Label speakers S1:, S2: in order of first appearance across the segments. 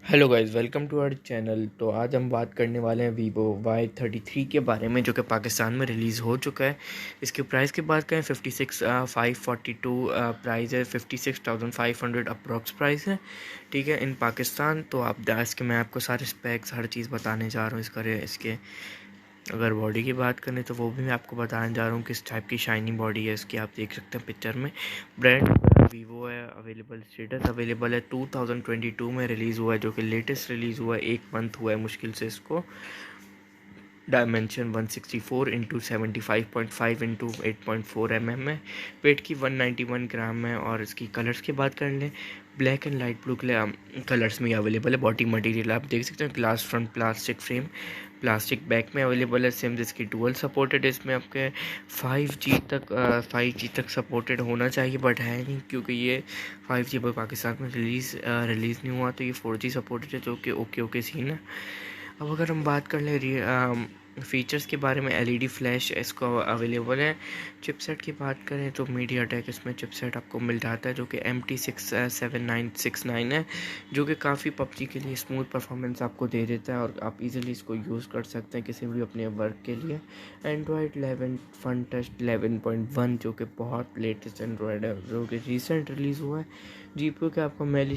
S1: Hello guys, welcome to our channel. तो आज हम बात करने वाले हैं वीवो Y33 के बारे में, जो कि पाकिस्तान में रिलीज़ हो चुका है। इसके प्राइस की बात करें 56,542 प्राइस है, 56,500 अप्रॉक्स प्राइस है, ठीक है, इन पाकिस्तान। तो आप इसके मैं आपको सारे स्पेक्स हर चीज़ बताने जा रहा हूँ। इसके अगर बॉडी की बात करें तो वो भी मैं आपको बताने जा रहा हूँ किस टाइप की शाइनी बॉडी है इसकी। आप देख सकते हैं पिक्चर में। ब्रांड वीवो है, अवेलेबल स्टेटस अवेलेबल है, 2022 में रिलीज़ हुआ है, जो कि लेटेस्ट रिलीज़ हुआ है। 1 मंथ हुआ है मुश्किल से इसको। डायमेंशन 164 इंटू 75.5 इंटू 8.4 है। वेट की 191 ग्राम है। और इसकी कलर्स की बात कर लें, black and light blue colours में अवेलेबल है। बॉडी मटेरियल आप देख सकते हैं, glass front, plastic frame, plastic back में अवेलेबल है। सिम्स इसकी डुअल सपोर्टेड, इसमें आपके 5G तक सपोर्टेड होना चाहिए, बट है नहीं, क्योंकि ये 5G पर पाकिस्तान में रिलीज़ नहीं हुआ। तो ये 4G सपोर्टेड है, जो कि ओके सीन है। अब अगर हम बात कर लें फ़ीचर्स के बारे में, LED फ्लैश इसको अवेलेबल है। चिपसेट की बात करें तो मीडियाटेक इसमें चिपसेट आपको मिल जाता है, जो कि MT7969 है, जो कि काफ़ी PUBG के लिए स्मूथ परफॉर्मेंस आपको दे देता है, और आप इजीली इसको यूज़ कर सकते हैं किसी भी अपने वर्क के लिए। एंड्रॉयड 11 फन टच 11.1, जो कि बहुत लेटेस्ट एंड्रॉयड है, जो कि रिसेंट रिलीज़ हुआ है। GPU के आपको Mali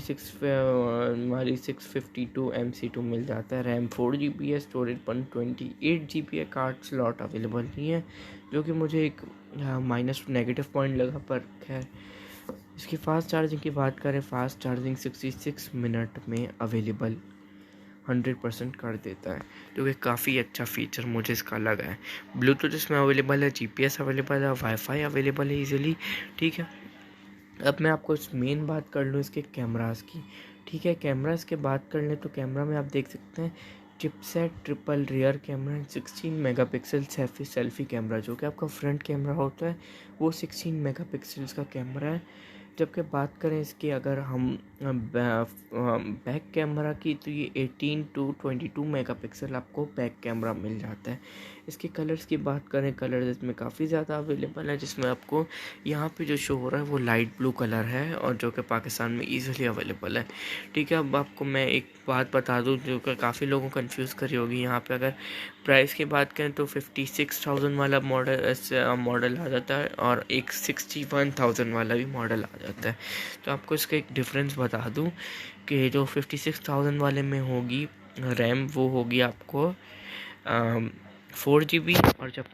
S1: 652 MC2 मिल जाता है। रैम 4GB है, स्टोरेज 128GB है। कार्ड स्लॉट अवेलेबल नहीं है, जो कि मुझे एक माइनस नेगेटिव पॉइंट लगा, पर खैर। इसकी फ़ास्ट चार्जिंग की बात करें, फ़ास्ट चार्जिंग 66 मिनट में अवेलेबल 100% कर देता है, जो कि काफ़ी अच्छा फ़ीचर मुझे इसका लगा है। ब्लूटूथ इसमें अवेलेबल है, GPS अवेलेबल है, वाईफाई अवेलेबल है ईजिली, ठीक है। अब मैं आपको मेन बात कर लूँ इसके कैमरास की, ठीक है। कैमरास के बात कर लें तो कैमरा में आप देख सकते हैं chipset triple rear camera, 16 megapixel selfie camera, जो कि आपका फ्रंट कैमरा होता है वो 16 मेगापिक्सल्स का कैमरा है। जबकि बात करें इसकी, अगर हम बैक कैमरा की, तो ये 18 to 22 मेगापिक्सल आपको बैक कैमरा मिल जाता है। इसके कलर्स की बात करें, कलर्स इसमें काफ़ी ज़्यादा अवेलेबल है, जिसमें आपको यहाँ पे जो शो हो रहा है वो लाइट ब्लू कलर है, और जो कि पाकिस्तान में ईजिली अवेलेबल है, ठीक है। अब आपको मैं एक बात बता दूँ जो कि काफ़ी लोगों को कंफ्यूज करी होगी। यहाँ पे अगर प्राइस की बात करें तो 56,000 वाला मॉडल आ जाता है, और एक 61,000 वाला भी मॉडल आ जाता है। तो आपको इसका एक डिफरेंस बता दूँ कि जो 56,000 वाले में होगी रैम, वो होगी आपको 4GB, और जबकि